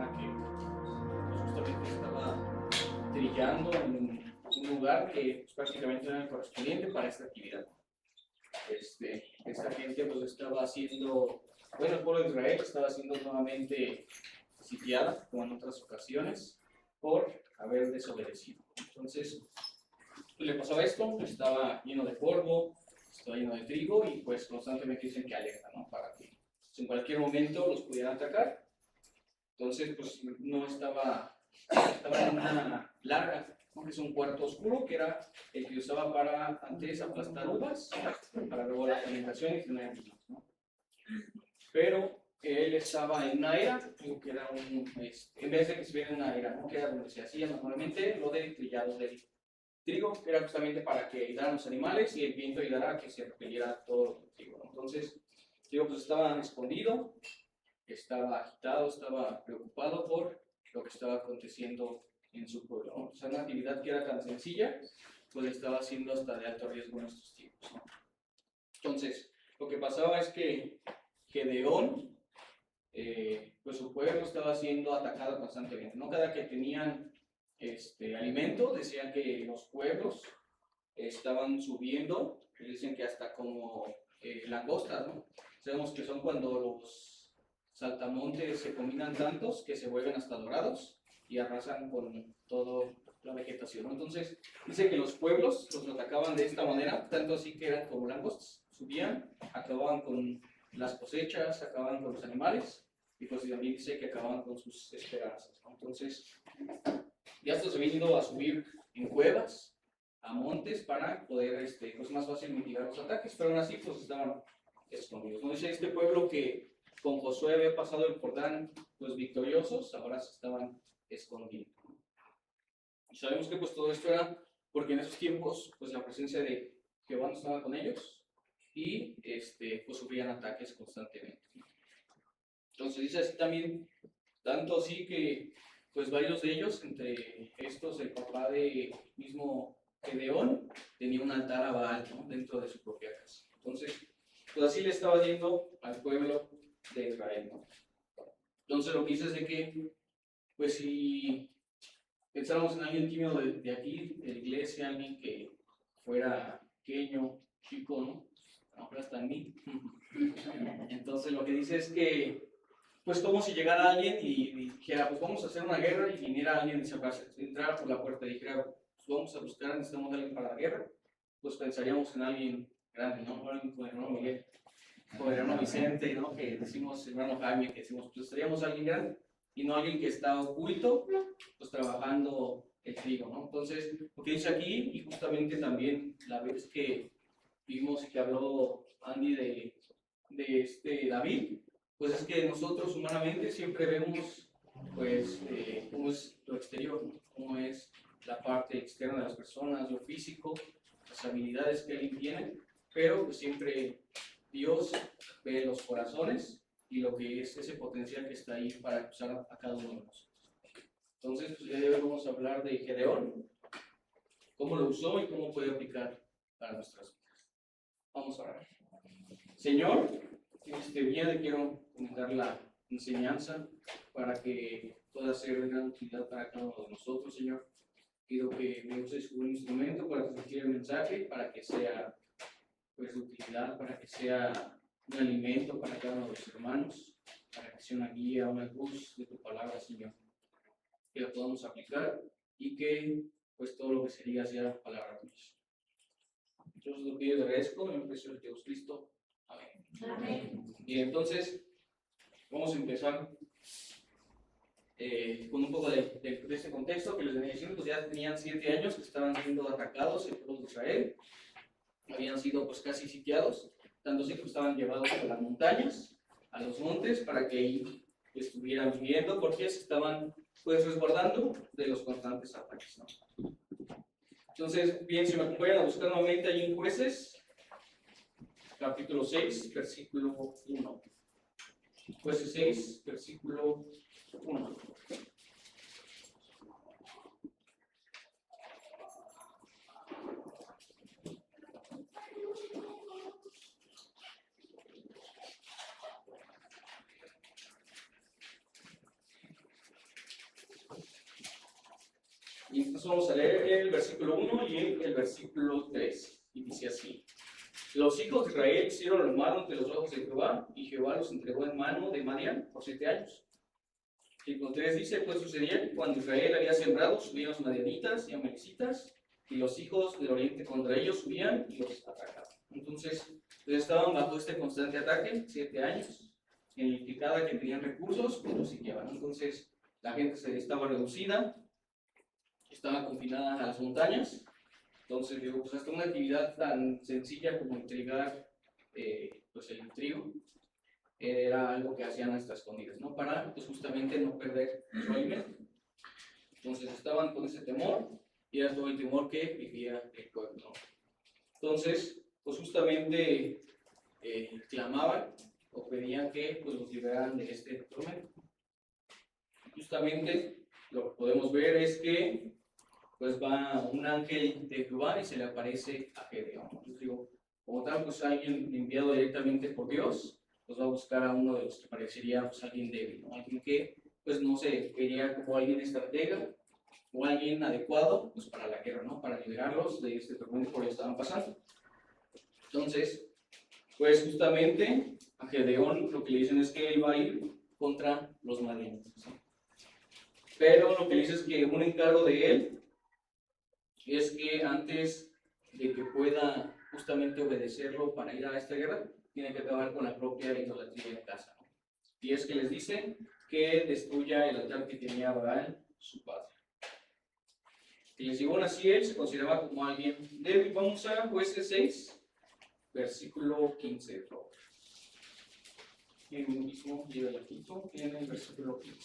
persona que pues, justamente estaba trillando en un lugar que pues, prácticamente no era correspondiente para esta actividad. Esta gente pues estaba haciendo, bueno, el pueblo de Israel estaba siendo nuevamente sitiada, como en otras ocasiones, por haber desobedecido. Entonces, le pasaba esto, estaba lleno de polvo, estaba lleno de trigo y pues constantemente dicen que alerta, ¿no? Para que en cualquier momento los pudieran atacar. Entonces, pues no estaba en una larga, ¿no? Que es un cuarto oscuro, que era el que usaba para antes aplastar uvas, para luego la fermentación y tener vinos, ¿no? Pero él estaba en una era, digo que era en vez de que estuviera en una era, ¿no? Que era donde se hacía normalmente lo del trillado del trigo, que era justamente para que ayudaran los animales y el viento ayudara a que se repeliera todo el trigo, ¿no? Entonces, digo, pues estaba escondido, estaba agitado, estaba preocupado por lo que estaba aconteciendo en su pueblo, ¿no? O sea, una actividad que era tan sencilla, pues estaba haciendo hasta de alto riesgo en estos tiempos, ¿no? Entonces, lo que pasaba es que Gedeón, pues su pueblo estaba siendo atacado constantemente, ¿no? Cada que tenían alimento, decían que los pueblos estaban subiendo, dicen que hasta como langostas, ¿no? Sabemos que son cuando los saltamontes se combinan tantos que se vuelven hasta dorados y arrasan con toda la vegetación, ¿no? Entonces, dice que los pueblos los atacaban de esta manera, tanto así que eran como langostas, subían, acababan con las cosechas, acababan con los animales, y pues también dice que acababan con sus esperanzas, ¿no? Entonces, ya estos se habían ido a subir en cuevas, a montes, para poder, pues más fácil mitigar los ataques, pero aún así, pues estaban escondidos. ¿No? Dice este pueblo que con Josué había pasado el Jordán, pues victoriosos, ahora se estaban escondiendo. Y sabemos que pues todo esto era porque en esos tiempos, pues la presencia de Jehová no estaba con ellos y pues sufrían ataques constantemente. Entonces dice así también, tanto así que pues varios de ellos, entre estos el papá de mismo Gedeón, tenía un altar a Baal, ¿no? Dentro de su propia casa. Entonces, pues así le estaba yendo al pueblo de Israel, ¿no? Entonces lo que dice es de que, pues si pensáramos en alguien tímido de aquí, de la iglesia, alguien que fuera pequeño, chico, ¿no? Ahora está en mí. Entonces lo que dice es que, pues como si llegara alguien y dijera, pues vamos a hacer una guerra, y viniera alguien y se entrara por la puerta y dijera, pues vamos a buscar, necesitamos a alguien para la guerra, pues pensaríamos en alguien grande, ¿no? Alguien como el hermano Miguel, como el hermano Vicente, ¿no? Que decimos, el hermano Jaime, que decimos, pues estaríamos alguien grande, y no alguien que está oculto, pues trabajando el trigo, ¿no? Entonces, lo que dice aquí, y justamente también la vez que vimos que habló Andy de David, pues es que nosotros humanamente siempre vemos, pues, cómo es lo exterior, ¿no? Cómo es la parte externa de las personas, lo físico, las habilidades que alguien tiene, pero pues siempre Dios ve los corazones y lo que es ese potencial que está ahí para usar a cada uno de nosotros. Entonces, pues ya de hoy vamos a hablar de Gedeón, cómo lo usó y cómo puede aplicar para nuestras vidas. Vamos a orar. Señor, en este día le quiero comentar la enseñanza para que pueda ser de gran utilidad para cada uno de nosotros, Señor. Pido que me uses como un instrumento para transmitir el mensaje, para que sea pues, de utilidad, para que sea un alimento para cada uno de los hermanos, para que sea una guía, una luz de tu palabra, Señor. Que la podamos aplicar y que pues todo lo que se diga sea palabra tuya. Yo os lo pido y le agradezco en el precio de Dios Cristo. Amén. Amén. Y entonces vamos a empezar con un poco de este contexto que les venía diciendo. Pues ya tenían 7 años que estaban siendo atacados el pueblo de Israel, habían sido pues casi sitiados, tanto así que estaban llevados a las montañas, a los montes, para que ahí estuvieran viviendo, porque se estaban pues resguardando de los constantes ataques, ¿no? Entonces, bien, si me acompañan a buscar nuevamente ahí en Jueces, capítulo 6, versículo 1. Jueces 6, versículo 1. Entonces vamos a leer el versículo 1 y el versículo 3. Y dice así: Los hijos de Israel hicieron lo malo ante los ojos de Jehová, y Jehová los entregó en mano de Madián por 7 años. Y con 3 dice: Pues sucedía que cuando Israel había sembrado, subían los madianitas y amalecitas, y los hijos del oriente contra ellos subían y los atacaban. Entonces, estaban bajo este constante ataque, 7 años, en cada que tenían recursos, pues los sitiaban. Entonces, la gente estaba reducida, estaba confinada a las montañas. Entonces, digo, pues hasta una actividad tan sencilla como intrigar pues el trigo era algo que hacían a estas escondidas, ¿no? Para, pues justamente no perder su alimento. Entonces, estaban con ese temor, y era todo el temor que vivía el pueblo, ¿no? Entonces, pues justamente clamaban o pedían que pues, los liberaran de este tormento. Justamente lo que podemos ver es que pues va un ángel de Jehová y se le aparece a Gedeón. Entonces digo, como tal, pues alguien enviado directamente por Dios, pues va a buscar a uno de los que parecería pues alguien débil, ¿no? Alguien que pues no sé, quería como alguien estratega o alguien adecuado pues para la guerra, ¿no? Para liberarlos de este tormento por el que estaban pasando. Entonces, pues justamente a Gedeón lo que le dicen es que él va a ir contra los madianitas, ¿sí? Pero lo que le dice es que un encargo de él es que antes de que pueda justamente obedecerlo para ir a esta guerra, tiene que acabar con la propia idolatría de casa, ¿no? Y es que les dice que destruya el altar que tenía Baal, su padre. Y les digo, aún así él se consideraba como alguien débil. Vamos a Jueces 6, versículo 15, por favor. Y el mismo lleva el quinto en el versículo 15.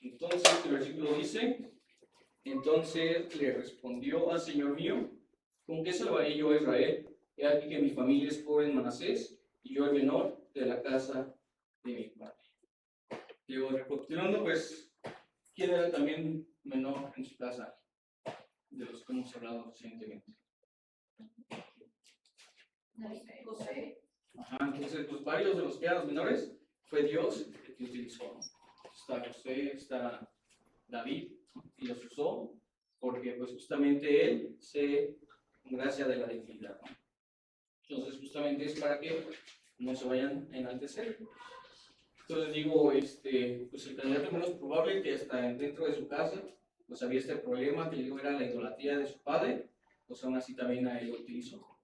Entonces el versículo dice: Entonces le respondió al Señor mío: ¿Con qué salvaré yo a Israel? He aquí que mi familia es pobre en Manasés, y yo el menor de la casa de mi padre. Digo, recapitulando, pues, ¿quién era también menor en su casa? De los que hemos hablado recientemente. José. Ajá, entonces, pues varios de los que eran los menores fue Dios el que utilizó. Está José, está David, y los usó porque pues justamente él se gracia de la divinidad, ¿no? Entonces justamente es para que no se vayan a enaltecer. Entonces digo, pues el candidato menos probable que hasta dentro de su casa pues había este problema que digo era la idolatría de su padre, pues aún así también a él lo utilizó.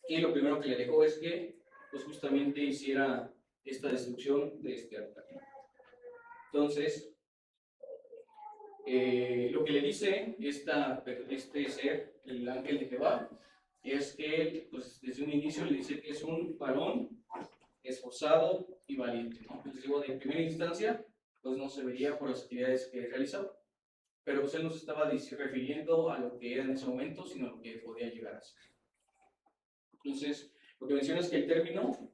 Y lo primero que le dejó es que pues justamente hiciera esta destrucción de este altar. Entonces, lo que le dice este ser, el ángel de Jehová, es que pues, desde un inicio le dice que es un varón esforzado y valiente, ¿no? Entonces digo, de primera instancia, pues no se vería por las actividades que realizaba, pero pues él no se estaba refiriendo a lo que era en ese momento, sino a lo que podía llegar a ser. Entonces, lo que menciona es que el término,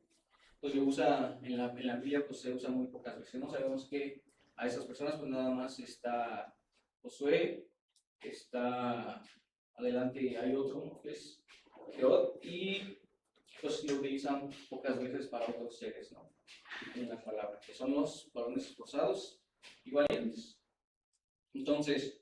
pues se usa en la Biblia, pues se usa muy pocas veces, ¿no? Sabemos que a esas personas, pues nada más está Josué, está adelante, hay otro, ¿no? Que es Jehová, y pues lo utilizan pocas veces para otros seres, ¿no? En la palabra, que son los varones esforzados y valientes. Entonces,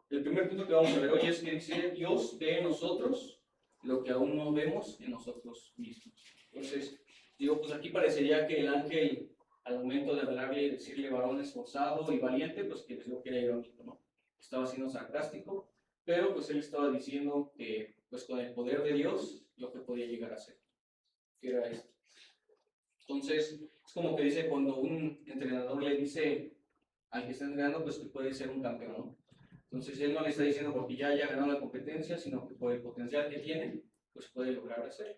el primer punto que vamos a ver hoy es que dice: Dios ve en nosotros lo que aún no vemos en nosotros mismos. Entonces, digo, pues aquí parecería que el ángel, al momento de hablarle y decirle varón esforzado y valiente, pues que les digo que era irónico, ¿no? Estaba siendo sarcástico, pero pues él estaba diciendo que pues con el poder de Dios lo que podía llegar a ser, que era esto. Entonces, es como que dice cuando un entrenador le dice al que está entrenando, pues que puede ser un campeón, ¿no? Entonces él no le está diciendo porque ya haya ganado la competencia, sino que por el potencial que tiene, pues puede lograr hacerlo.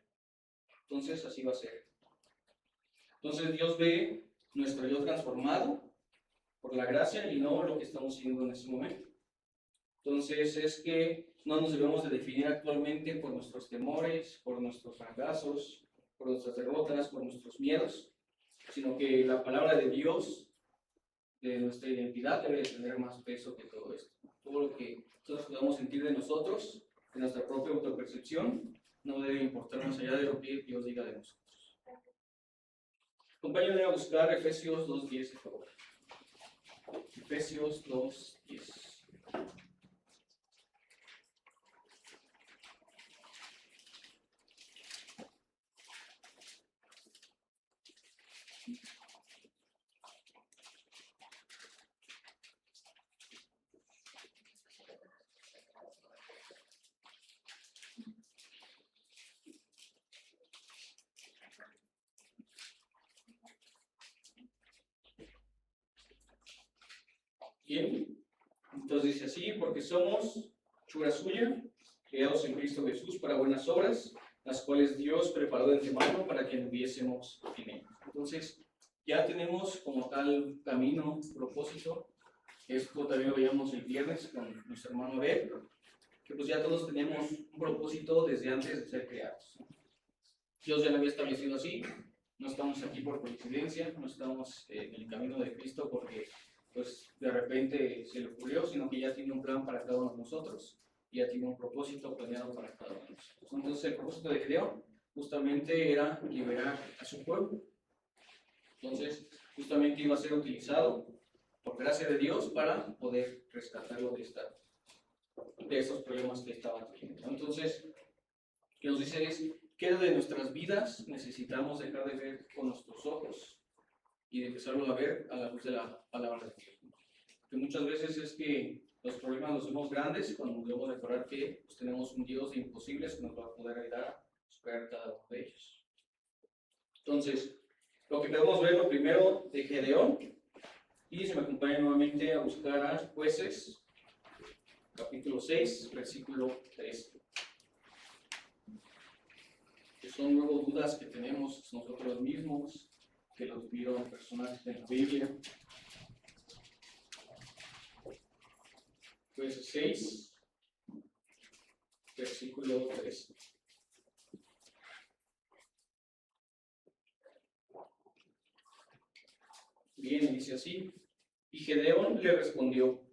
Entonces así va a ser. Entonces Dios ve nuestro yo transformado por la gracia y no lo que estamos haciendo en este momento. Entonces es que no nos debemos de definir actualmente por nuestros temores, por nuestros fracasos, por nuestras derrotas, por nuestros miedos, sino que la palabra de Dios, de nuestra identidad, debe de tener más peso que todo esto. Todo lo que nosotros podamos sentir de nosotros, de nuestra propia autopercepción, no debe importar más allá de lo que Dios diga de nosotros. Acompáñenme a buscar Efesios 2:10, por favor. Efesios 2:10. Bien, entonces dice así, porque somos hechura suya, creados en Cristo Jesús para buenas obras, las cuales Dios preparó de antemano para que anduviésemos en ellas. Entonces, ya tenemos como tal camino, propósito. Esto también lo veíamos el viernes con nuestro hermano Abel, que pues ya todos tenemos un propósito desde antes de ser creados. Dios ya lo había establecido así, no estamos aquí por coincidencia, no estamos en el camino de Cristo porque pues de repente se le ocurrió, sino que ya tiene un plan para cada uno de nosotros, y ya tiene un propósito planeado para cada uno de nosotros. Entonces el propósito de Gedeón justamente era liberar a su pueblo. Entonces justamente iba a ser utilizado por gracia de Dios para poder rescatarlo de esos problemas que estaban teniendo. Entonces, lo que nos dice es, ¿qué de nuestras vidas necesitamos dejar de ver con nuestros ojos y de empezarlo a ver a la luz de la palabra de Dios? Que muchas veces es que los problemas los vemos grandes cuando debemos recordar que pues, tenemos un Dios de imposibles que nos va a poder ayudar a superar cada uno de ellos. Entonces, lo que podemos ver lo primero de Gedeón, y se me acompaña nuevamente a buscar a Jueces, capítulo 6, versículo 3. Que son luego dudas que tenemos nosotros mismos, que lo tuvieron personajes de la Biblia. Jueces 6, versículo 3. Bien, dice así. Y Gedeón le respondió: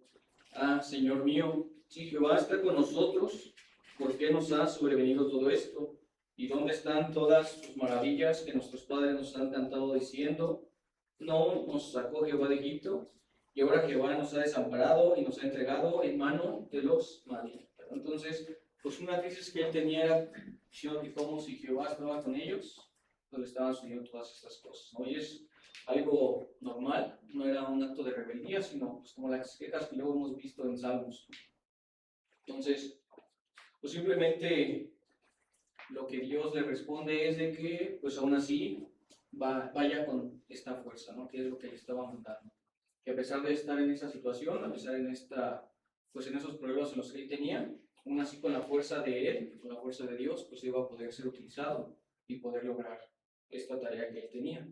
Ah, Señor mío, si Jehová está con nosotros, ¿por qué nos ha sobrevenido todo esto? ¿Y dónde están todas sus maravillas que nuestros padres nos han cantado diciendo? ¿No nos sacó Jehová de Egipto? Y ahora Jehová nos ha desamparado y nos ha entregado en mano de los madianitas. Entonces, pues una crisis que él tenía era que como si Jehová estaba con ellos, pues le estaban sucediendo todas estas cosas, ¿no? Y es algo normal, no era un acto de rebeldía, sino pues como las quejas que luego hemos visto en Salmos. Entonces, pues simplemente lo que Dios le responde es de que, pues aún así, vaya con esta fuerza, ¿no? Que es lo que le estaba mandando. Que a pesar de estar en esa situación, a pesar en pues en esos problemas en los que él tenía, aún así con la fuerza de él, con la fuerza de Dios, pues iba a poder ser utilizado y poder lograr esta tarea que él tenía.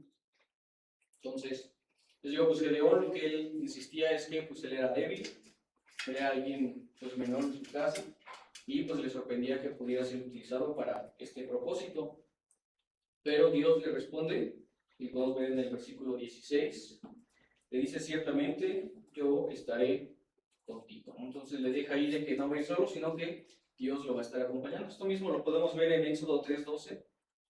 Entonces, les digo, pues Gedeón lo que él insistía es que pues él era débil, era alguien pues menor en su casa, y pues le sorprendía que pudiera ser utilizado para este propósito. Pero Dios le responde, y podemos ver en el versículo 16, le dice: ciertamente yo estaré contigo. Entonces le deja ahí de que no va a ir solo, sino que Dios lo va a estar acompañando. Esto mismo lo podemos ver en Éxodo 3:12,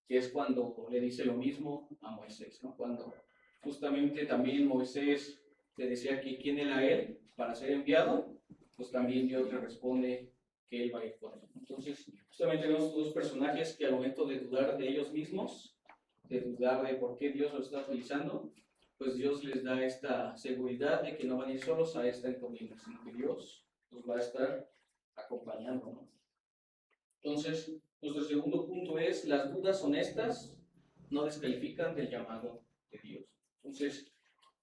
que es cuando le dice lo mismo a Moisés, ¿no? Cuando justamente también Moisés le decía que quién era él para ser enviado, pues también Dios le responde que él va a ir con él. Entonces, justamente vemos dos personajes que al momento de dudar de ellos mismos, de dudar de por qué Dios los está utilizando, pues Dios les da esta seguridad de que no van a ir solos a esta encomienda, sino que Dios los va a estar acompañando, ¿no? Entonces, nuestro segundo punto es: las dudas honestas no descalifican del llamado de Dios. Entonces,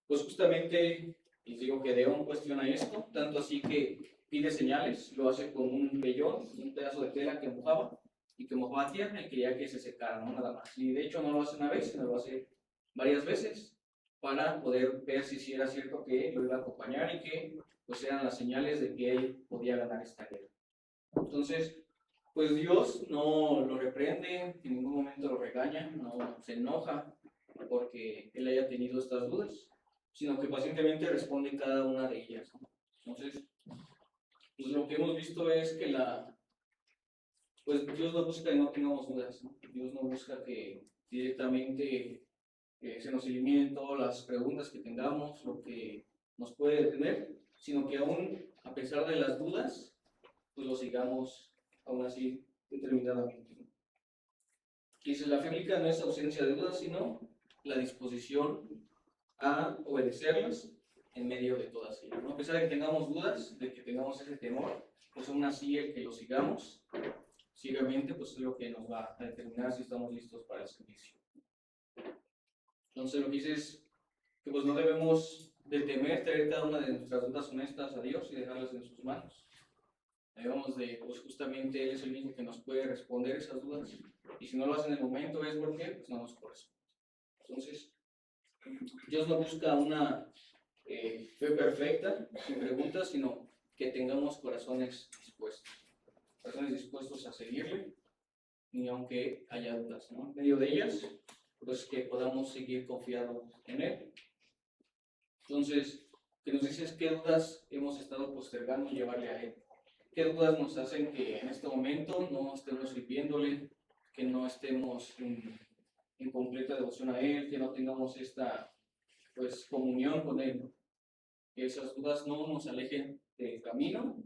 pues justamente les digo que Gedeón cuestiona esto, tanto así que pide señales, lo hace con un vellón, un pedazo de tela que mojaba y que mojaba tierra y quería que se secara, no nada más. Y de hecho no lo hace una vez, sino lo hace varias veces para poder ver si era cierto que lo iba a acompañar y que pues eran las señales de que él podía ganar esta guerra. Entonces, pues Dios no lo reprende, en ningún momento lo regaña, no se enoja porque él haya tenido estas dudas, sino que pacientemente responde cada una de ellas, ¿no? Entonces, pues lo que hemos visto es que pues Dios no busca que no tengamos dudas, ¿no? Dios no busca que directamente se nos eliminen todas las preguntas que tengamos, lo que nos puede detener, sino que aún a pesar de las dudas, pues lo sigamos aún así determinadamente. Y dice, la fe bíblica no es ausencia de dudas, sino la disposición a obedecerlas en medio de todas ellas, ¿no? A pesar de que tengamos dudas, de que tengamos ese temor, pues aún así el que lo sigamos ciegamente, pues es lo que nos va a determinar si estamos listos para el servicio. Entonces lo que dice es que pues no debemos de temer traer cada una de nuestras dudas honestas a Dios y dejarlas en sus manos. Debemos de, pues justamente Él es el mismo que nos puede responder esas dudas, y si no lo hace en el momento es porque pues no nos corresponde. Entonces, Dios no busca una fe perfecta, sin preguntas, sino que tengamos corazones dispuestos a seguirle, y aunque haya dudas, ¿no? En medio de ellas, pues que podamos seguir confiados en Él. Entonces, que nos dices qué dudas hemos estado postergando llevarle a Él. ¿Qué dudas nos hacen que en este momento no estemos sirviéndole, que no estemos en completa devoción a Él, que no tengamos esta pues comunión con Él? Que esas dudas no nos alejen del camino,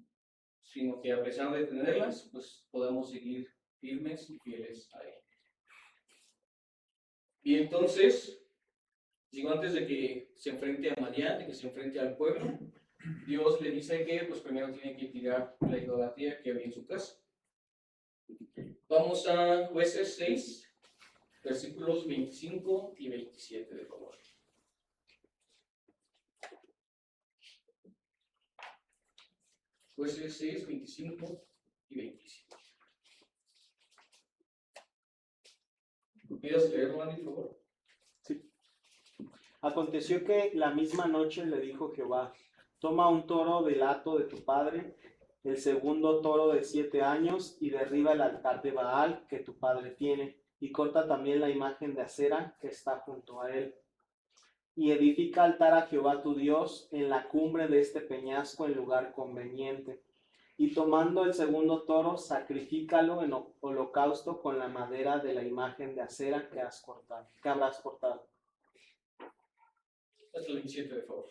sino que a pesar de tenerlas, pues podamos seguir firmes y fieles a Él. Y entonces, digo, antes de que se enfrente a Madián, de que se enfrente al pueblo, Dios le dice que pues primero tiene que tirar la idolatría que había en su casa. Vamos a Jueces 6, versículos 25 y 27, de favor. Jueces 6, 25 y 27. ¿Puedes leerlo, Andy, por favor? Sí. Aconteció que la misma noche le dijo Jehová: toma un toro del hato de tu padre, el segundo toro de 7 años, y derriba el altar de Baal que tu padre tiene, y corta también la imagen de acera que está junto a él. Y edifica altar a Jehová tu Dios en la cumbre de este peñasco en lugar conveniente. Y tomando el segundo toro, sacrifícalo en holocausto con la madera de la imagen de acera que habrás cortado. Hasta el 27, de favor.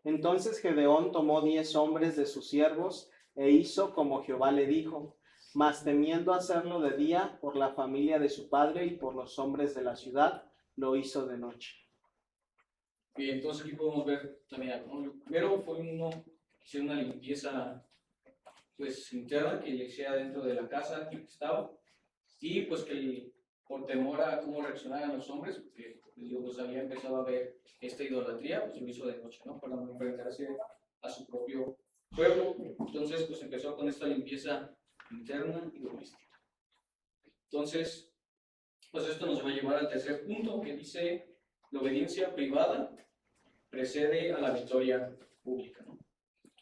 Entonces Gedeón tomó 10 hombres de sus siervos e hizo como Jehová le dijo, mas temiendo hacerlo de día por la familia de su padre y por los hombres de la ciudad, lo hizo de noche. Y entonces aquí podemos ver también algo, ¿no? Primero fue hicieron una limpieza pues interna que le hiciera dentro de la casa que estaba, y pues que por temor a cómo reaccionaran los hombres, porque Dios había empezado a ver esta idolatría, pues lo hizo de noche, ¿no? Para no enfrentarse a su propio pueblo. Entonces pues empezó con esta limpieza interna y doméstica. Entonces pues esto nos va a llevar al tercer punto, que dice: la obediencia privada precede a la victoria pública, ¿no?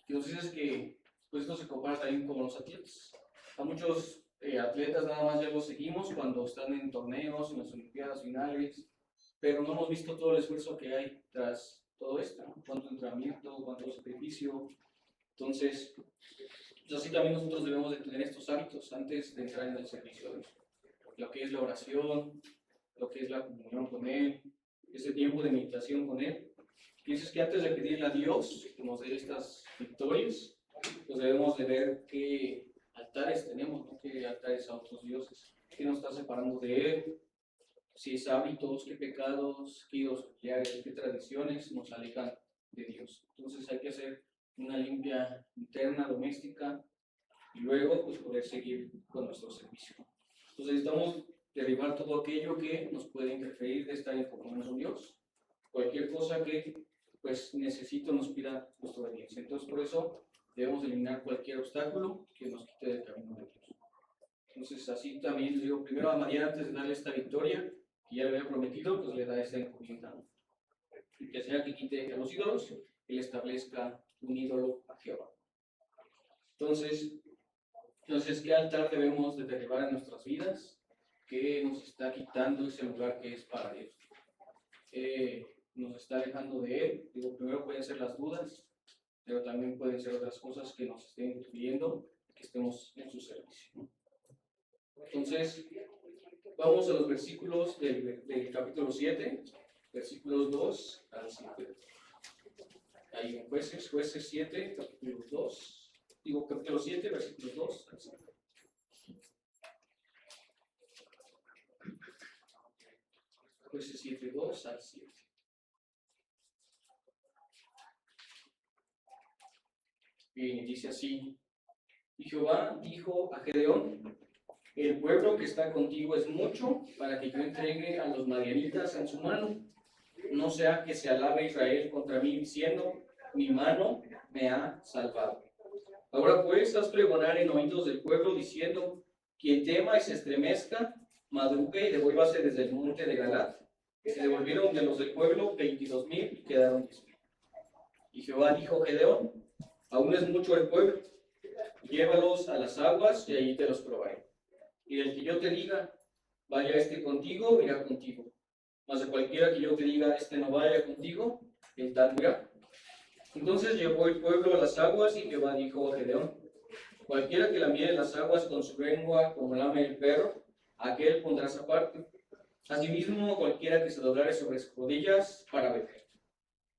Entonces es que pues esto se compara también con los atletas. A muchos atletas nada más ya los seguimos cuando están en torneos, en las olimpiadas finales, pero no hemos visto todo el esfuerzo que hay tras todo esto, ¿no? Cuánto entrenamiento, cuánto sacrificio. Entonces, pues así también nosotros debemos de tener estos hábitos antes de entrar en el servicio de Dios. Lo que es la oración, lo que es la comunión con Él, ese tiempo de meditación con Él. Piensas que antes de pedirle a Dios que nos dé estas victorias, pues debemos de ver qué altares tenemos, ¿no? Qué altares a otros dioses, qué nos está separando de Él, si es hábitos, qué pecados, qué ídolos familiares, qué tradiciones nos alejan de Dios. Entonces hay que hacer una limpia interna, doméstica, y luego pues poder seguir con nuestro servicio. Entonces necesitamos derribar todo aquello que nos puede interferir de estar en comunión con Dios, cualquier cosa que pues necesito nos pida nuestra obediencia. Entonces por eso debemos eliminar cualquier obstáculo que nos quite del camino de Dios. Entonces así también les digo, primero a María, antes de darle esta victoria que ya le había prometido, pues le da esta encomienda, ¿no? Y que sea que quite a los ídolos, él establezca un ídolo a Jehová. Entonces, ¿qué altar debemos de derribar en nuestras vidas? ¿Qué nos está quitando ese lugar que es para Dios? Nos está alejando de Él. Digo, primero pueden ser las dudas, pero también pueden ser otras cosas que nos estén impidiendo que estemos en su servicio. Entonces, Vamos a los versículos del capítulo 7, versículos 2 al 7. Ahí en Jueces 7, capítulo 2. Digo, capítulo 7, versículos 2 al 7. Jueces 7, 2 al 7. Bien, dice así. Y Jehová dijo a Gedeón: el pueblo que está contigo es mucho para que yo entregue a los madianitas en su mano. No sea que se alabe Israel contra mí diciendo: mi mano me ha salvado. Ahora pues, haz pregonar en oídos del pueblo diciendo: quien tema y se estremezca, madrugue y devuélvase desde el monte de Galaad. Se devolvieron de los del pueblo 22,000 y quedaron 10,000. Y Jehová dijo a Gedeón: aún es mucho el pueblo, llévalos a las aguas y allí te los probaré. Y del que yo te diga: vaya este contigo, irá contigo. Mas de cualquiera que yo te diga: este no vaya contigo, el tal irá. Entonces llevó el pueblo a las aguas, y Jehová dijo a Gedeón: cualquiera que lamiere las aguas con su lengua como lame el perro, aquel pondrás aparte. Asimismo, cualquiera que se doblare sobre sus rodillas para beber.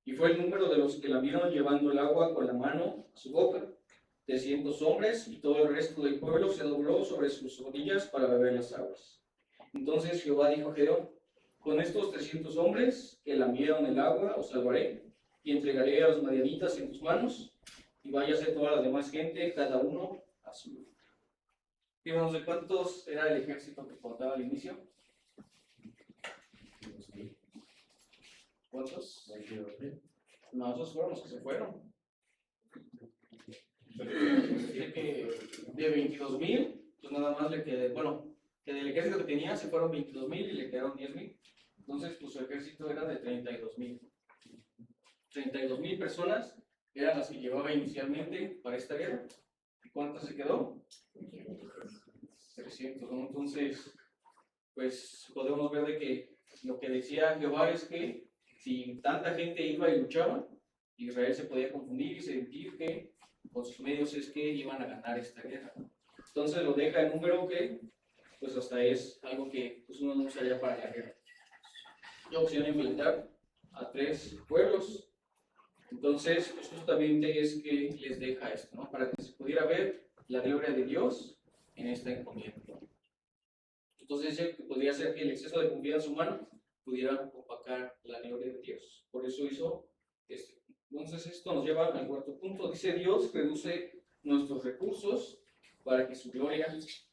Y fue el número de los que lamieron llevando el agua con la mano a su boca, 300 hombres, y todo el resto del pueblo se dobló sobre sus rodillas para beber las aguas. Entonces Jehová dijo a Gedeón: con estos 300 hombres que lamieron el agua os salvaré, y entregaré a los madianitas en tus manos, y váyase toda la demás gente, cada uno a su lugar. Digamos, ¿de cuántos era el ejército que contaba al inicio? ¿Cuántos? No, esos fueron los que se fueron. De 22,000, pues nada más le quedó, bueno, que del ejército que tenía se fueron 22,000 y le quedaron 10,000. Entonces, pues su ejército era de 32,000. 32,000 personas eran las que llevaba inicialmente para esta guerra. ¿Y cuántas se quedó? 300, ¿no? Entonces, pues podemos ver de que lo que decía Jehová es que si tanta gente iba y luchaba, Israel se podía confundir y sentir que con sus medios es que iban a ganar esta guerra. Entonces lo deja en número que pues hasta es algo que pues, uno no usaría para la guerra. Y opción enfrentar a 3 pueblos. Entonces, pues justamente es que les deja esto, ¿no? Para que se pudiera ver la gloria de Dios en esta encomienda. Entonces, podría ser que el exceso de confianza humana pudiera opacar la gloria de Dios. Por eso hizo esto. Entonces, esto nos lleva al cuarto punto. Dice: Dios reduce nuestros recursos para que su gloria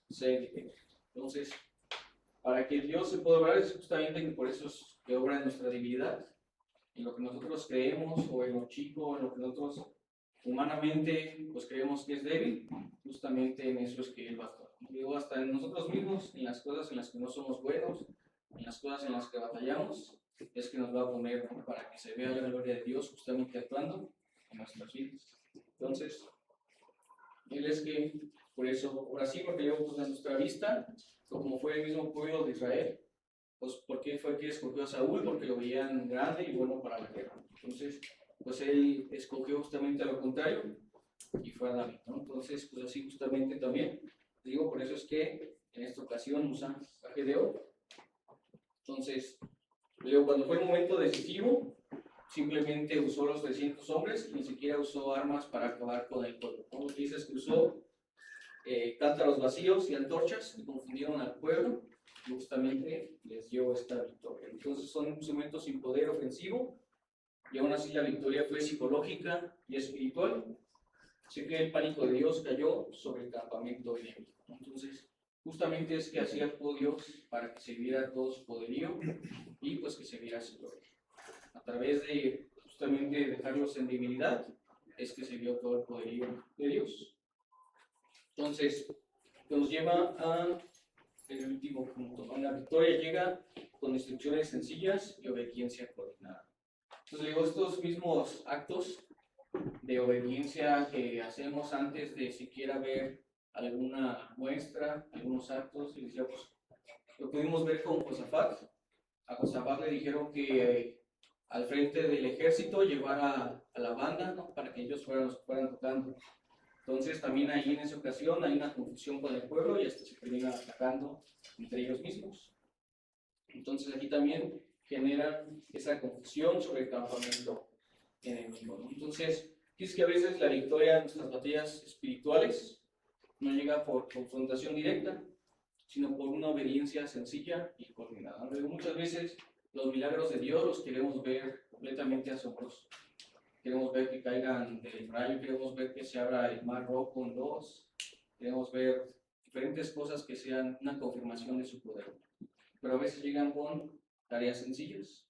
sea evidente. Entonces, para que Dios se pueda obrar, es justamente que por eso es que obra en nuestra debilidad, en lo que nosotros creemos, o en lo chico, en lo que nosotros humanamente pues creemos que es débil, justamente en eso es que Él va a actuar. Digo, hasta en nosotros mismos, en las cosas en las que no somos buenos, en las cosas en las que batallamos, es que nos va a poner, ¿no? Para que se vea la gloria de Dios justamente actuando en nuestras vidas. Entonces, Él es que, por eso, ahora sí, porque yo pues, a nuestra vista, como fue el mismo pueblo de Israel, pues ¿por qué fue que escogió a Saúl? Porque lo veían grande y bueno para la guerra. Entonces, pues Él escogió justamente a lo contrario y fue a David, ¿no? Entonces, pues así justamente también, digo, por eso es que en esta ocasión usa a Gedeón. Entonces, luego cuando fue el momento decisivo, simplemente usó los 300 hombres y ni siquiera usó armas para acabar con el pueblo. Como dices que usó cántaros vacíos y antorchas que confundieron al pueblo y justamente les dio esta victoria. Entonces son instrumentos sin poder ofensivo y aún así la victoria fue psicológica y espiritual. Así que el pánico de Dios cayó sobre el campamento enemigo. Entonces, justamente es que así actuó Dios para que se viera todo su poderío y pues que se viera su gloria. A través de justamente dejarlos en debilidad es que se vio todo el poderío de Dios. Entonces, nos lleva a el último punto. La victoria llega con instrucciones sencillas y obediencia coordinada. Entonces, digo, estos mismos actos de obediencia que hacemos antes de siquiera ver alguna muestra, algunos actos, y decía, pues, lo pudimos ver con Josafat. A Josafat le dijeron que al frente del ejército llevara a la banda, ¿no? Para que ellos fueran tocando. Entonces también ahí en esa ocasión hay una confusión con el pueblo y hasta se terminan atacando entre ellos mismos. Entonces aquí también generan esa confusión sobre el campamento enemigo, ¿no? Entonces, es que a veces la victoria en nuestras batallas espirituales no llega por confrontación directa, sino por una obediencia sencilla y coordinada. Pero muchas veces los milagros de Dios los queremos ver completamente asombrosos. Queremos ver que caigan del rayo, queremos ver que se abra el mar rojo en dos, queremos ver diferentes cosas que sean una confirmación de su poder. Pero a veces llegan con tareas sencillas.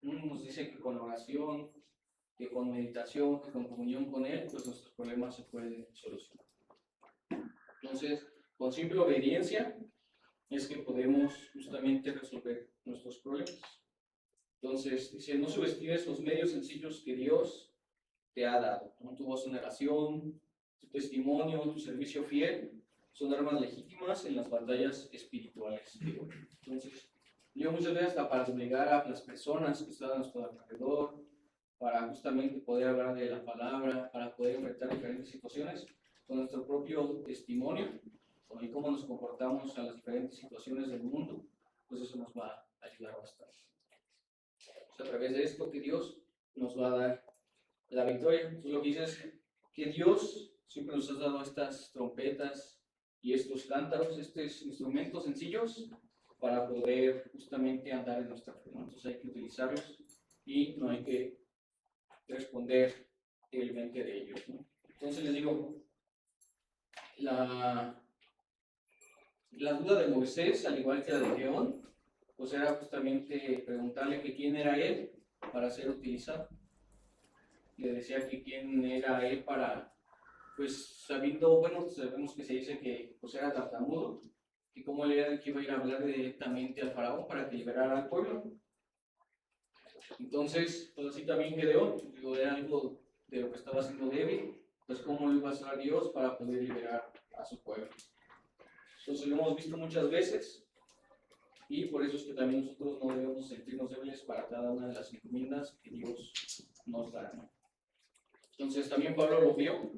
Uno nos dice que con oración, que con meditación, que con comunión con Él, pues nuestros problemas se pueden solucionar. Entonces, con simple obediencia es que podemos justamente resolver nuestros problemas. Entonces, dice, no subestimes los medios sencillos que Dios te ha dado, ¿no? Tu voz en oración, tu testimonio, tu servicio fiel, son armas legítimas en las batallas espirituales. Entonces, yo muchas veces hasta para obligar a las personas que están a nuestro alrededor, para justamente poder hablar de la palabra, para poder enfrentar diferentes situaciones, con nuestro propio testimonio, y cómo nos comportamos en las diferentes situaciones del mundo, pues eso nos va a ayudar bastante. Pues a través de esto que Dios nos va a dar la victoria. Entonces lo que dice es que Dios siempre nos ha dado estas trompetas y estos cántaros, estos instrumentos sencillos para poder justamente andar en nuestra fe, ¿no? Entonces hay que utilizarlos y no hay que responder débilmente de ellos, ¿no? Entonces les digo, la duda de Moisés, al igual que la de Gedeón, pues era justamente preguntarle que quién era él para ser utilizado. Le decía que quién era él para, pues sabiendo, bueno, sabemos que se dice que pues era tartamudo, y cómo él era el que iba a ir a hablar directamente al faraón para que liberara al pueblo. Entonces, pues así también Gedeón, digo, era algo de lo que estaba haciendo débil, pues cómo iba a usar Dios para poder liberar a su pueblo. Entonces lo hemos visto muchas veces y por eso es que también nosotros no debemos sentirnos débiles para cada una de las encomiendas que Dios nos da, ¿no? Entonces también Pablo lo vio.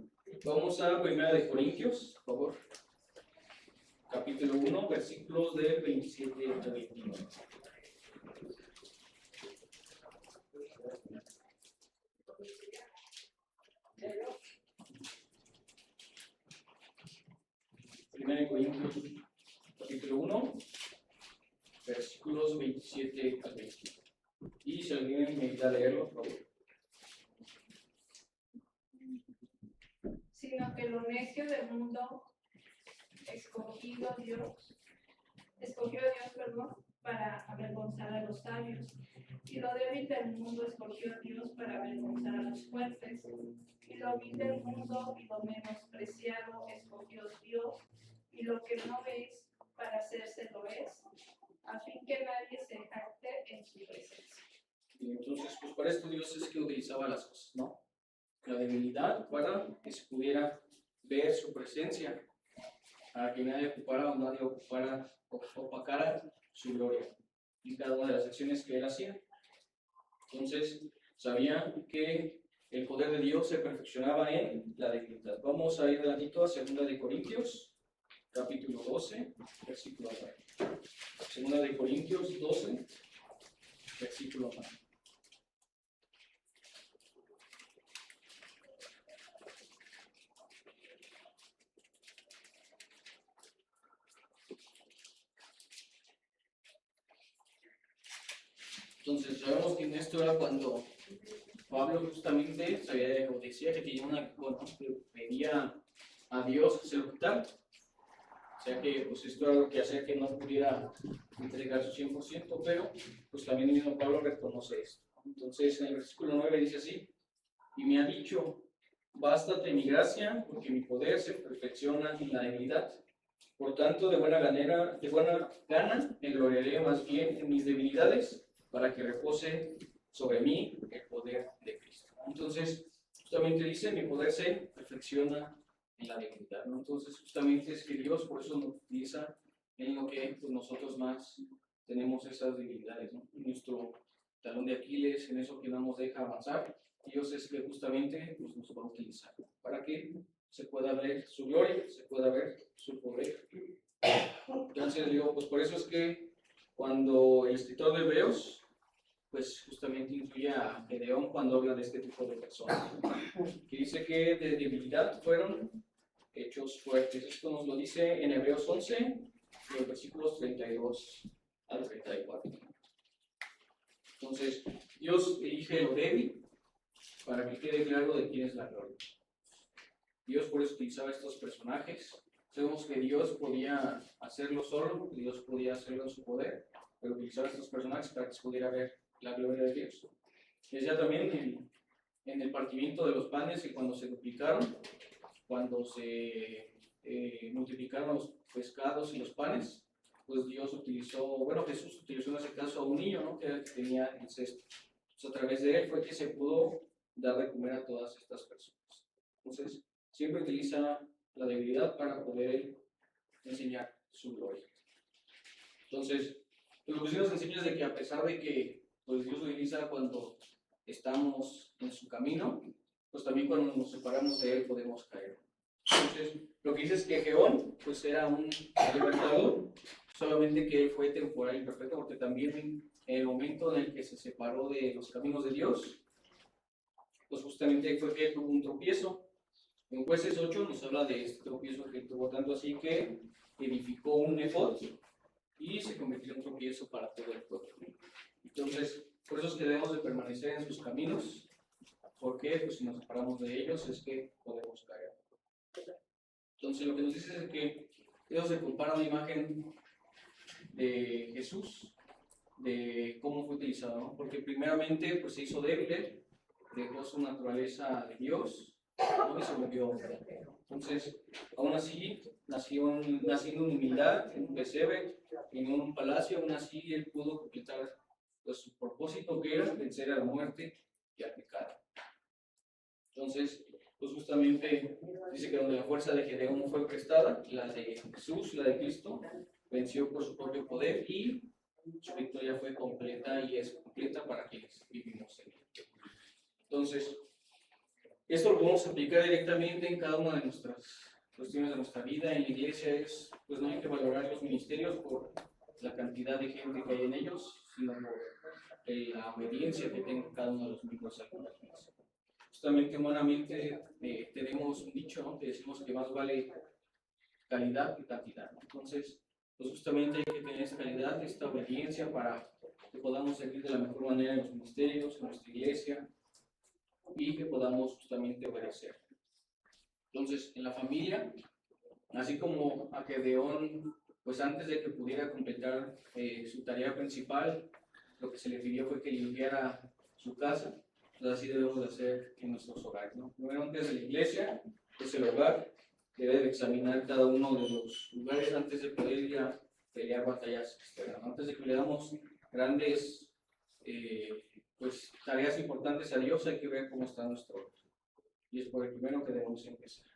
Vamos a 1 Corintios, por favor. Capítulo 1, versículos del 27 al 29. Primera de Corintios, capítulo 1, versículos 27 al 29. Y si alguien me invita a leerlo, por favor. Sino que lo necio del mundo escogió Dios, para avergonzar a los sabios. Y lo débil del mundo escogió Dios para avergonzar a los fuertes. Y lo vil del mundo y lo menospreciado escogió Dios. Y lo que no es para hacerse lo es, a fin que nadie se jacte en su presencia. Y entonces, pues para esto Dios es que utilizaba las cosas, ¿no? La debilidad para que se pudiera ver su presencia, para que nadie ocupara o nadie opacara su gloria en cada una de las acciones que él hacía. Entonces, sabían que el poder de Dios se perfeccionaba en la debilidad. Vamos a ir adelantito a 2 Corintios, capítulo 12, versículo 9. 2 Corintios 12, versículo 9. Entonces, sabemos que en esto era cuando Pablo justamente decía que tenía una que pedía a Dios que se lo quitara. O sea que pues esto era lo que hacía que no pudiera entregar su 100%, pero pues también el mismo Pablo reconoce esto. Entonces, en el versículo 9 dice así: y me ha dicho, bástate mi gracia, porque mi poder se perfecciona en la debilidad. Por tanto, de buena gana, me gloriaré más bien en mis debilidades, para que repose sobre mí el poder de Cristo. Entonces, justamente dice, mi poder se perfecciona en la debilidad, ¿no? Entonces, justamente es que Dios por eso nos utiliza en lo que pues, nosotros más tenemos esas debilidades, ¿no? Nuestro talón de Aquiles, en eso que no nos deja avanzar, Dios es que justamente pues, nos va a utilizar para que se pueda ver su gloria, se pueda ver su poder. Entonces digo, pues por eso es que cuando el escritor de Hebreos, pues justamente incluye a Gedeón cuando habla de este tipo de personas, que dice que de debilidad fueron hechos fuertes. Esto nos lo dice en Hebreos 11, en los versículos 32 al 34. Entonces, Dios elige lo débil para que quede claro de quién es la gloria. Dios por eso utilizaba estos personajes. Sabemos que Dios podía hacerlo solo, Dios podía hacerlo en su poder, pero utilizaba estos personajes para que se pudiera ver la gloria de Dios. Decía también en el partimiento de los panes que cuando se duplicaron, cuando se multiplicaron los pescados y los panes, pues Dios utilizó, bueno, Jesús utilizó en ese caso a un niño, ¿no? Que tenía el cesto. Entonces, a través de él fue que se pudo dar de comer a todas estas personas. Entonces, siempre utiliza la debilidad para poder enseñar su gloria. Entonces, lo que sí nos enseña es de que a pesar de que pues, Dios utiliza cuando estamos en su camino, pues también cuando nos separamos de él podemos caer. Entonces, lo que dice es que Gedeón pues era un libertador, solamente que él fue temporal y perfecto, porque también en el momento en el que se separó de los caminos de Dios, pues justamente fue que tuvo un tropiezo. En Jueces 8 nos habla de este tropiezo que tuvo, tanto así que edificó un efod y se convirtió en un tropiezo para todo el pueblo. Entonces, por eso es que debemos de permanecer en sus caminos, porque pues, si nos separamos de ellos es que podemos caer. Entonces, lo que nos dice es que Dios se compara una imagen de Jesús, de cómo fue utilizado, ¿no? Porque primeramente pues, se hizo débil, dejó su naturaleza de Dios, ¿no? Y se volvió hombre. Entonces, aún así, naciendo en humildad, en un pesebre, en un palacio, aún así él pudo completar pues, su propósito, que era vencer a la muerte y al pecado. Entonces, pues justamente dice que donde la fuerza de Gedeón fue prestada, la de Jesús, la de Cristo, venció por su propio poder y su victoria fue completa y es completa para quienes vivimos en él. Entonces, esto lo podemos aplicar directamente en cada una de nuestras cuestiones de nuestra vida. En la iglesia es, pues no hay que valorar los ministerios por la cantidad de gente que hay en ellos, sino por la obediencia que tenga cada uno de los miembros de la iglesia. Justamente humanamente tenemos un dicho, ¿no? Que decimos que más vale calidad que cantidad. Entonces, pues justamente hay que tener esta calidad, esta obediencia para que podamos servir de la mejor manera en los ministerios, en nuestra iglesia y que podamos justamente obedecer. Entonces, en la familia, así como a Gedeón, pues antes de que pudiera completar su tarea principal, lo que se le pidió fue que limpiara su casa. Entonces, así debemos de hacer en nuestros hogares, ¿no? Primero, antes de la iglesia, es el hogar, debe de examinar cada uno de los lugares antes de poder ir a pelear batallas externas, ¿no? Antes de que le damos grandes pues, tareas importantes a Dios, hay que ver cómo está nuestro hogar. Y es por el primero que debemos empezar.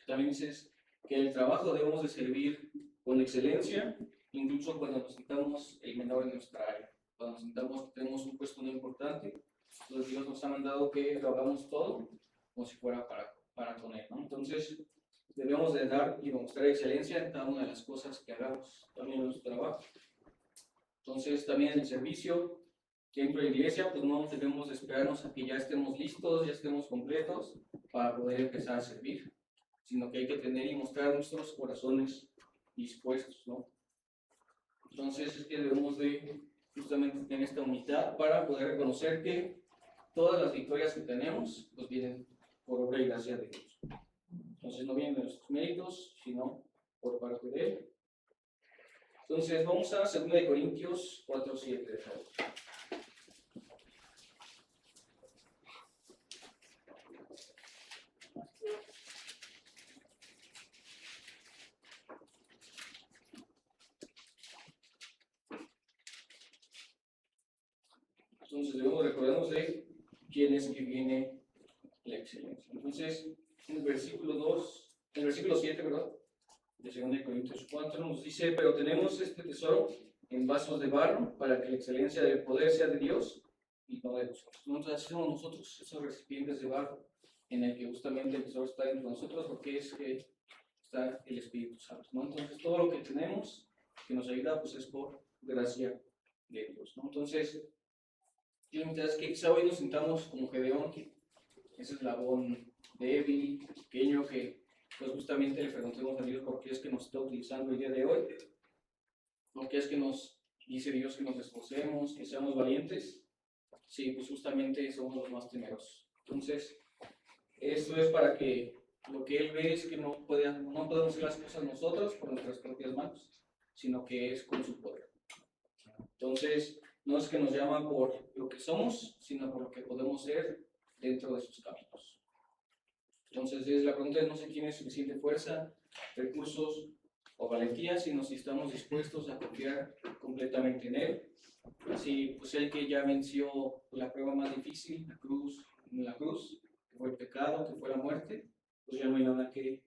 También dices que en el trabajo debemos de servir con excelencia, incluso cuando nos sintamos el menor en nuestra área, cuando nos sintamos que tenemos un puesto muy importante. Entonces Dios nos ha mandado que lo hagamos todo como si fuera para con Él, ¿no? Entonces debemos de dar y demostrar excelencia en cada una de las cosas que hagamos, también en nuestro trabajo. Entonces también en el servicio, dentro de la iglesia, pues no debemos de esperarnos a que ya estemos listos, ya estemos completos para poder empezar a servir, sino que hay que tener y mostrar nuestros corazones dispuestos, ¿no? Entonces es que debemos de justamente tener esta humildad para poder reconocer que todas las victorias que tenemos pues vienen por obra y gracia de Dios. Entonces no vienen de nuestros méritos, sino por parte de Él. Entonces vamos a 2 Corintios 4:7, de favor. Entonces debemos recordarnos de quién es que viene la excelencia. Entonces, en el versículo 7, ¿verdad? De 2 Corintios 4 nos dice, pero tenemos este tesoro en vasos de barro para que la excelencia del poder sea de Dios y no de nosotros. Nosotros somos nosotros esos recipientes de barro en el que justamente el Señor está entre nosotros, porque es que está el Espíritu Santo, ¿no? Entonces todo lo que tenemos que nos ayuda pues es por gracia de Dios, ¿no? Entonces yo invito a que quizá hoy nos sintamos como Gedeón, ese eslabón débil, pequeño, que pues justamente le preguntemos a Dios por qué es que nos está utilizando el día de hoy, por qué es que nos dice Dios que nos esforcemos, que seamos valientes. Sí, pues justamente somos los más temerosos. Entonces, esto es para que lo que Él ve es que no podemos hacer las cosas nosotros por nuestras propias manos, sino que es con su poder. Entonces, no es que nos llama por lo que somos, sino por lo que podemos ser dentro de sus caminos. Entonces, la pregunta es, no sé quién es suficiente fuerza, recursos o valentía, sino si estamos dispuestos a confiar completamente en Él. Así, pues Él que ya venció la prueba más difícil, la cruz, que fue el pecado, que fue la muerte, pues ya no hay nada que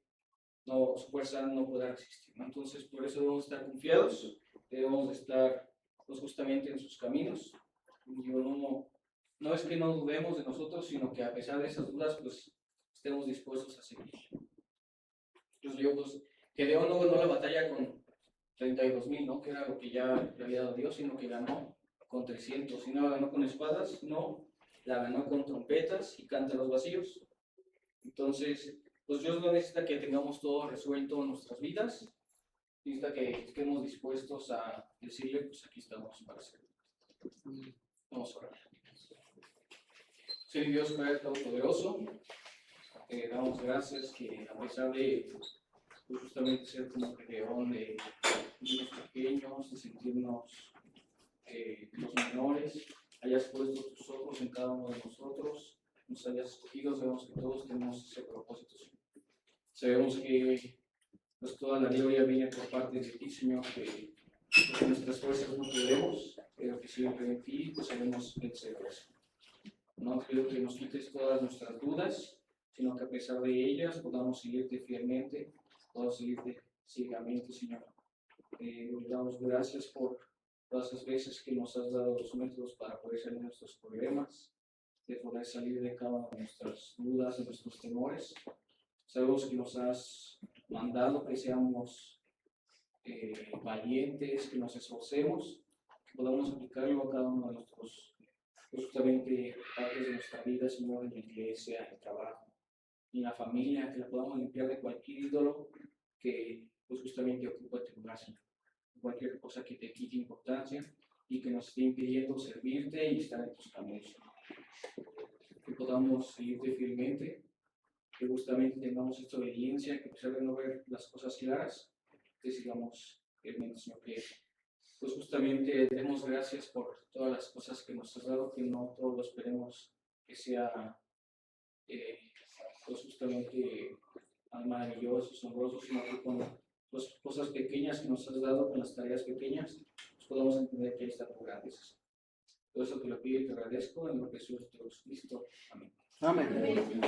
su fuerza no pueda resistir, ¿no? Entonces, por eso debemos estar confiados, debemos estar pues, justamente en sus caminos. No es que no dudemos de nosotros, sino que a pesar de esas dudas, pues estemos dispuestos a seguir. Entonces, Gedeón no ganó la batalla con 32,000, ¿no? Que era lo que ya le había dado Dios, sino que ganó con 300. Y no la ganó con espadas, no, la ganó con trompetas y cántaros vacíos. Entonces, pues Dios no necesita que tengamos todo resuelto en nuestras vidas, necesita que estemos dispuestos a decirle, pues aquí estamos para hacerlo. Vamos a orar. Señor Dios, Padre Todopoderoso, damos gracias que a pesar de pues, justamente ser como Gedeón, de niños pequeños, de sentirnos los menores, hayas puesto tus ojos en cada uno de nosotros, nos hayas escogido, sabemos que todos tenemos ese propósito, Señor. Sabemos que pues, toda la gloria viene por parte de ti, Señor, que pues, nuestras fuerzas no podemos, pero que siempre en ti pues, sabemos vencerlos. No te pido que nos quites todas nuestras dudas, sino que a pesar de ellas podamos seguirte fielmente, podamos seguirte ciegamente, Señor. Te damos gracias por todas las veces que nos has dado los métodos para poder salir de nuestros problemas, de poder salir de cada una de nuestras dudas, de nuestros temores. Sabemos que nos has mandado que seamos valientes, que nos esforcemos, que podamos aplicarlo a cada uno de nuestros justamente partes de nuestra vida, Señor, en la iglesia, en el trabajo, en la familia, que la podamos limpiar de cualquier ídolo que pues, justamente ocupa tu lugar, Señor. Cualquier cosa que te quite importancia y que nos esté impidiendo servirte y estar en tus caminos. Que podamos seguirte fielmente, que justamente tengamos esta obediencia, que a pesar de no ver las cosas claras, que sigamos fielmente, Señor, que pues justamente demos gracias por todas las cosas que nos has dado, que no todo lo esperemos que sea pues justamente maravilloso, asombroso, sino que con las cosas pequeñas que nos has dado, con las tareas pequeñas, pues podemos entender que ahí está tu grandeza. Todo eso te lo pido y te agradezco en el nombre de Jesús Cristo. Amén. Amén.